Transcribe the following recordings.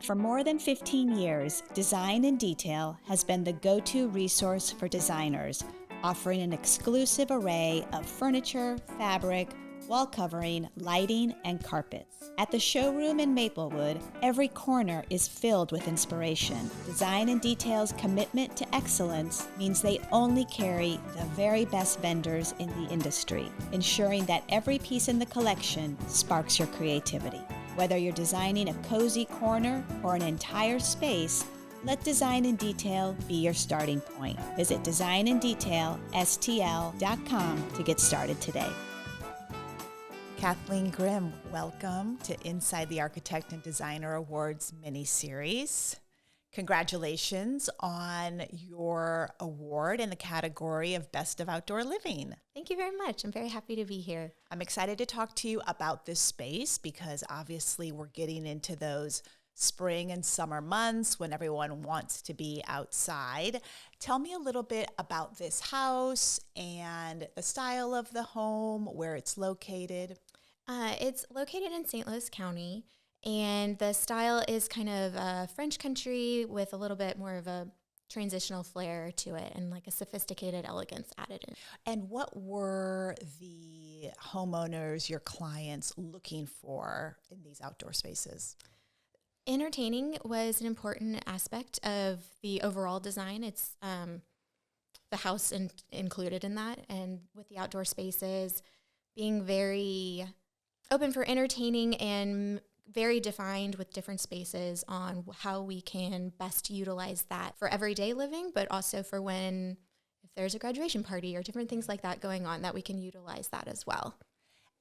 For more than 15 years, Design in Detail has been the go-to resource for designers, offering an exclusive array of furniture, fabric, wall covering, lighting, and carpets. At the showroom in Maplewood, every corner is filled with inspiration. Design in Detail's commitment to excellence means they only carry the very best vendors in the industry, ensuring that every piece in the collection sparks your creativity. Whether you're designing a cozy corner or an entire space, let Design in Detail be your starting point. Visit designindetailstl.com to get started today. Kathleen Grimm, welcome to Inside the Architect and Designer Awards miniseries. Congratulations on your award in the category of Best of Outdoor Living. Thank you very much. I'm very happy to be here. I'm excited to talk to you about this space because obviously we're getting into those spring and summer months when everyone wants to be outside. Tell me a little bit about this house and the style of the home, where it's located. It's located in St. Louis County, and the style is kind of French country with a little bit more of a transitional flair to it and like a sophisticated elegance added in. And what were the homeowners, your clients, looking for in these outdoor spaces? Entertaining was an important aspect of the overall design. It's the house included in that, and with the outdoor spaces being very open for entertaining and very defined with different spaces on how we can best utilize that for everyday living, but also for if there's a graduation party or different things like that going on, that we can utilize that as well.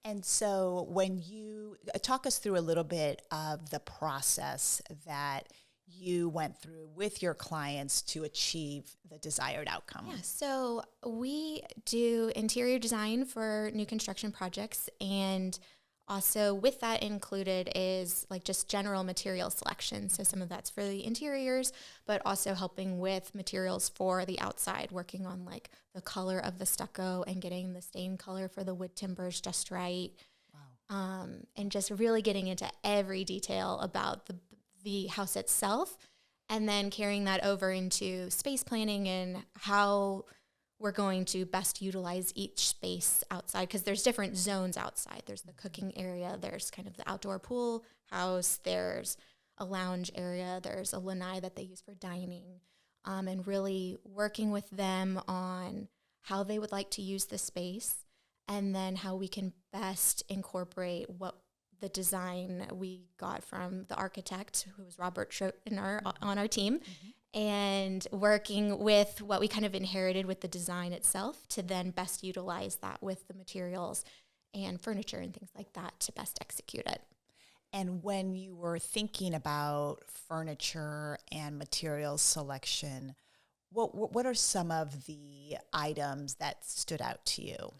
And so when you talk us through a little bit of the process that you went through with your clients to achieve the desired outcome. Yeah, so we do interior design for new construction projects, and also with that included is like just general material selection. So some of that's for the interiors, but also helping with materials for the outside, working on like the color of the stucco and getting the stain color for the wood timbers just right. Wow. And just really getting into every detail about the house itself, and then carrying that over into space planning and how we're going to best utilize each space outside, because there's different zones outside. There's the cooking area, there's kind of the outdoor pool house, there's a lounge area, there's a lanai that they use for dining, and really working with them on how they would like to use the space, and then how we can best incorporate what the design we got from the architect, who was Robert Srote on our team, and working with what we kind of inherited with the design itself to then best utilize that with the materials and furniture and things like that to best execute it. And when you were thinking about furniture and materials selection, what are some of the items that stood out to you?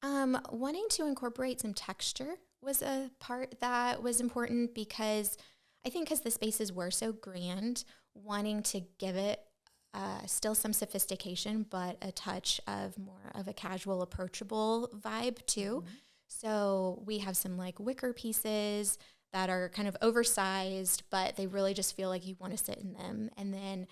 Wanting to incorporate some texture was a part that was important, because I think because the spaces were so grand, wanting to give it still some sophistication, but a touch of more of a casual, approachable vibe too. Mm-hmm. So we have some like wicker pieces that are kind of oversized, but they really just feel like you want to sit in them. And then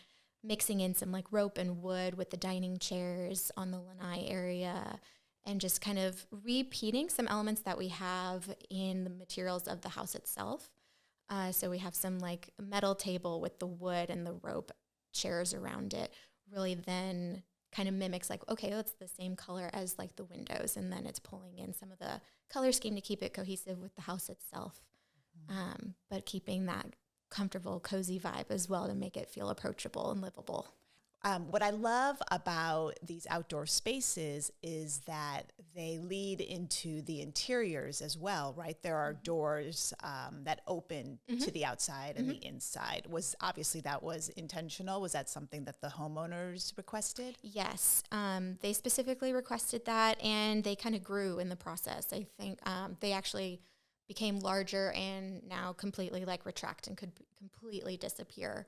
mixing in some like rope and wood with the dining chairs on the lanai area, and just kind of repeating some elements that we have in the materials of the house itself. So we have some like metal table with the wood and the rope chairs around it, really then kind of mimics like, okay, that's the same color as like the windows. And then it's pulling in some of the color scheme to keep it cohesive with the house itself, but keeping that comfortable, cozy vibe as well to make it feel approachable and livable. What I love about these outdoor spaces is that they lead into the interiors as well, right? There are doors that open to the outside and the inside. That was intentional? Was that something that the homeowners requested? Yes, they specifically requested that, and they kind of grew in the process. I think they actually became larger and now completely like retract and could completely disappear.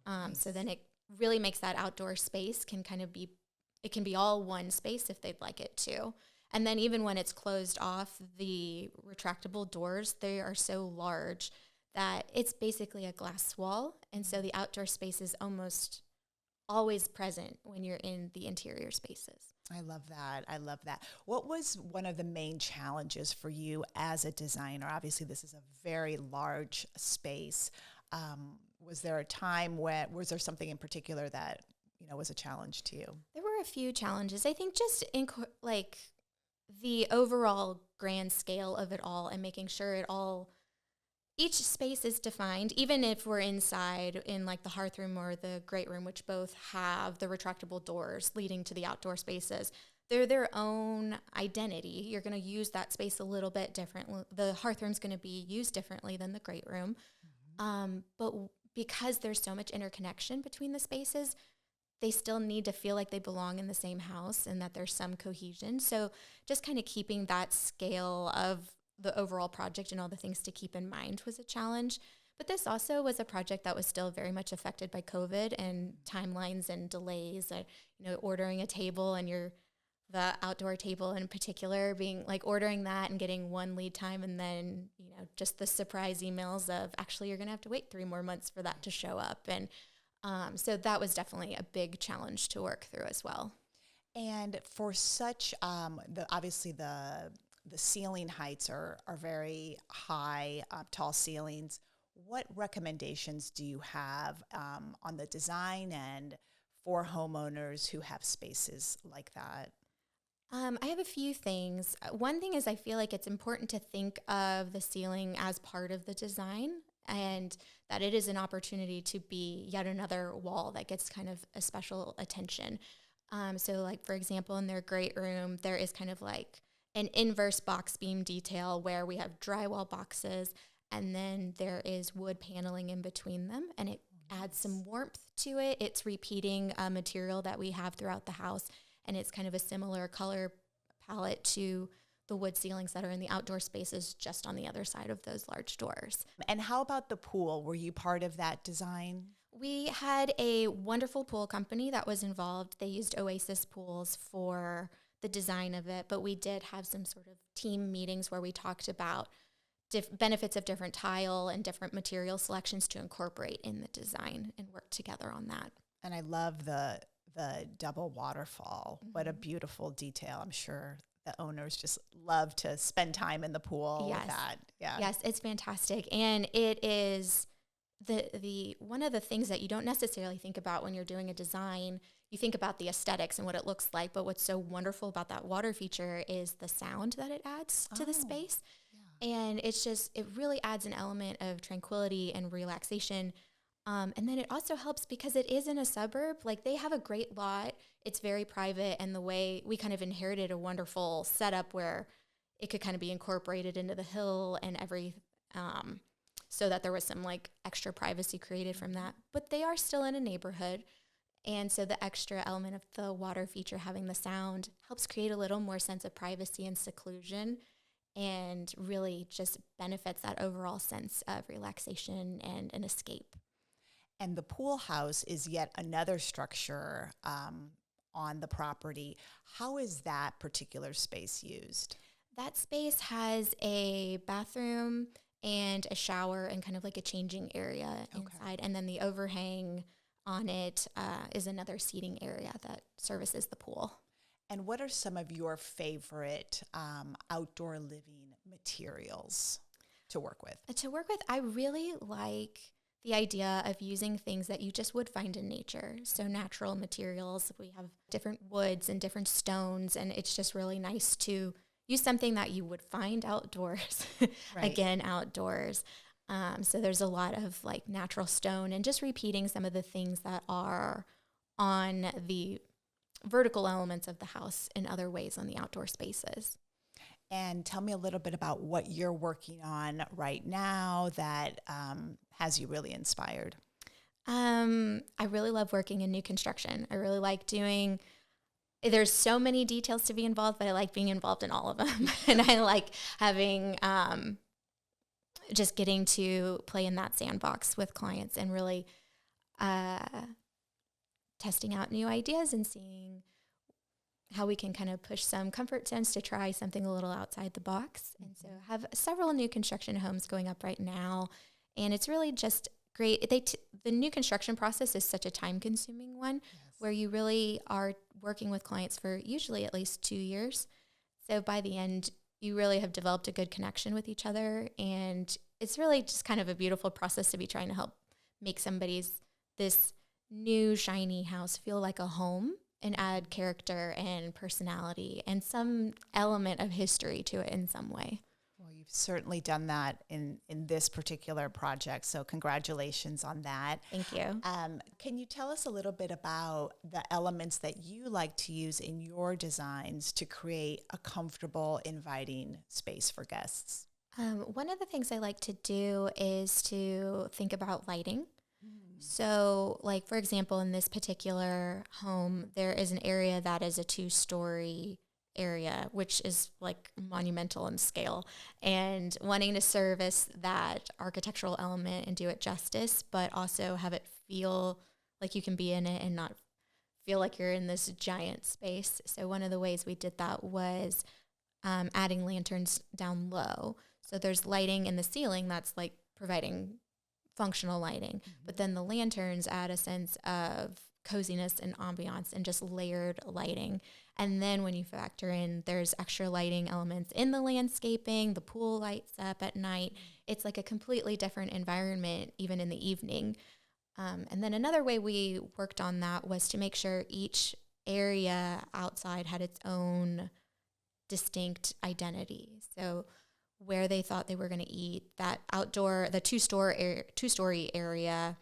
Nice. So then it really makes that outdoor space can be all one space if they'd like it to. And then even when it's closed off, the retractable doors, they are so large that it's basically a glass wall. And so the outdoor space is almost always present when you're in the interior spaces. I love that. I love that. What was one of the main challenges for you as a designer? Obviously, this is a very large space. Was there a time was there something in particular that, was a challenge to you? There were a few challenges. I think just in like the overall grand scale of it all and making sure each space is defined, even if we're inside in like the hearth room or the great room, which both have the retractable doors leading to the outdoor spaces. They're their own identity. You're going to use that space a little bit differently. The hearth room's going to be used differently than the great room. But because there's so much interconnection between the spaces, they still need to feel like they belong in the same house and that there's some cohesion. So just kind of keeping that scale of the overall project and all the things to keep in mind was a challenge. But this also was a project that was still very much affected by COVID and timelines and delays. Ordering a table and the outdoor table in particular, being like ordering that and getting one lead time, and then just the surprise emails of actually you're going to have to wait 3 more months for that to show up. And so that was definitely a big challenge to work through as well. And for such, obviously the ceiling heights are very high, tall ceilings. What recommendations do you have on the design end for homeowners who have spaces like that? I have a few things. One thing is I feel like it's important to think of the ceiling as part of the design, and that it is an opportunity to be yet another wall that gets kind of a special attention. So like, for example, in their great room, there is kind of like an inverse box beam detail where we have drywall boxes and then there is wood paneling in between them, and it adds some warmth to it. It's repeating a material that we have throughout the house, and it's kind of a similar color palette to the wood ceilings that are in the outdoor spaces just on the other side of those large doors. And how about the pool? Were you part of that design? We had a wonderful pool company that was involved. They used Oasis Pools for the design of it, but we did have some sort of team meetings where we talked about benefits of different tile and different material selections to incorporate in the design and work together on that. And I love the double waterfall. Mm-hmm. What a beautiful detail. I'm sure the owners just love to spend time in the pool with that. Yeah. Yes, it's fantastic. And it is the one of the things that you don't necessarily think about when you're doing a design. You think about the aesthetics and what it looks like, but what's so wonderful about that water feature is the sound that it adds to the space. Yeah. And it really adds an element of tranquility and relaxation. And then it also helps because it is in a suburb. Like, they have a great lot. It's very private, and the way we kind of inherited a wonderful setup where it could kind of be incorporated into the hill and so that there was some like extra privacy created from that. But they are still in a neighborhood. And so the extra element of the water feature having the sound helps create a little more sense of privacy and seclusion, and really just benefits that overall sense of relaxation and an escape. And the pool house is yet another structure on the property. How is that particular space used? That space has a bathroom and a shower and kind of like a changing area inside. And then the overhang on it is another seating area that services the pool. And what are some of your favorite outdoor living materials to work with? I really like the idea of using things that you just would find in nature. So natural materials, we have different woods and different stones, and it's just really nice to use something that you would find outdoors, again, outdoors. So there's a lot of like natural stone and just repeating some of the things that are on the vertical elements of the house in other ways on the outdoor spaces. And tell me a little bit about what you're working on right now that has you really inspired. I really love working in new construction. I really like there's so many details to be involved, but I like being involved in all of them. And I like having, just getting to play in that sandbox with clients and really testing out new ideas and seeing how we can kind of push some comfort zones to try something a little outside the box. Mm-hmm. And so I have several new construction homes going up right now. And it's really just great. The new construction process is such a time-consuming one where you really are working with clients for usually at least 2 years. So by the end, you really have developed a good connection with each other. And it's really just kind of a beautiful process to be trying to help make this new shiny house feel like a home and add character and personality and some element of history to it in some way. Well, you've certainly done that in this particular project, so congratulations on that. Thank you. Can you tell us a little bit about the elements that you like to use in your designs to create a comfortable, inviting space for guests? One of the things I like to do is to think about lighting. So, like, for example, in this particular home, there is an area that is a 2-story area, which is like monumental in scale, and wanting to service that architectural element and do it justice, but also have it feel like you can be in it and not feel like you're in this giant space. So one of the ways we did that was adding lanterns down low. So there's lighting in the ceiling that's like providing functional lighting, but then the lanterns add a sense of coziness and ambiance and just layered lighting. And then when you factor in, there's extra lighting elements in the landscaping, the pool lights up at night. It's like a completely different environment, even in the evening. And then another way we worked on that was to make sure each area outside had its own distinct identity. So where they thought they were going to eat, that outdoor, the two-story area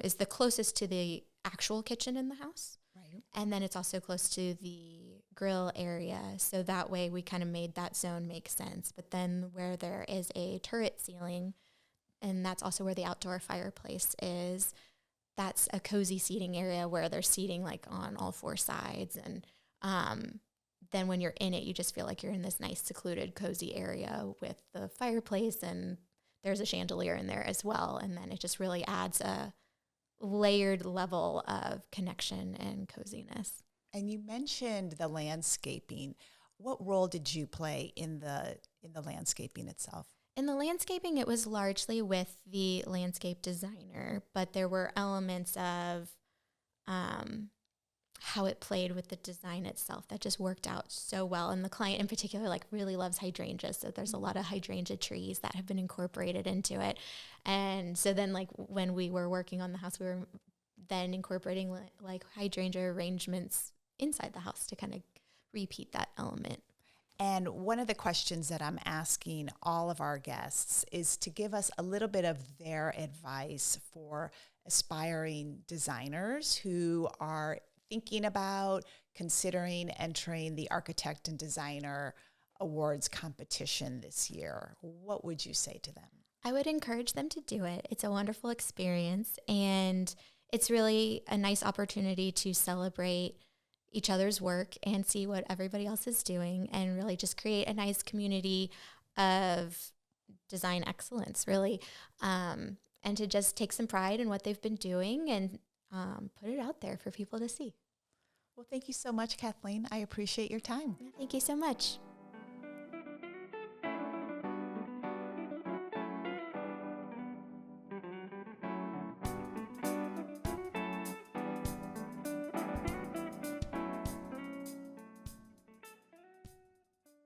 is the closest to the actual kitchen in the house. Right. And then it's also close to the grill area. So that way we kind of made that zone make sense. But then where there is a turret ceiling, and that's also where the outdoor fireplace is, that's a cozy seating area where they're seating like on all 4 sides. And then when you're in it, you just feel like you're in this nice, secluded, cozy area with the fireplace, and there's a chandelier in there as well. And then it just really adds a layered level of connection and coziness. And you mentioned the landscaping. What role did you play in the landscaping itself? In the landscaping, it was largely with the landscape designer, but there were elements of how it played with the design itself that just worked out so well. And the client in particular like really loves hydrangeas. So there's a lot of hydrangea trees that have been incorporated into it. And so then like when we were working on the house, we were then incorporating like hydrangea arrangements inside the house to kind of repeat that element. And one of the questions that I'm asking all of our guests is to give us a little bit of their advice for aspiring designers who are thinking about considering entering the Architect and Designer Awards competition this year. What would you say to them? I would encourage them to do it. It's a wonderful experience, and it's really a nice opportunity to celebrate each other's work and see what everybody else is doing and really just create a nice community of design excellence, really, and to just take some pride in what they've been doing and put it out there for people to see. Well, thank you so much, Kathleen. I appreciate your time. Thank you so much.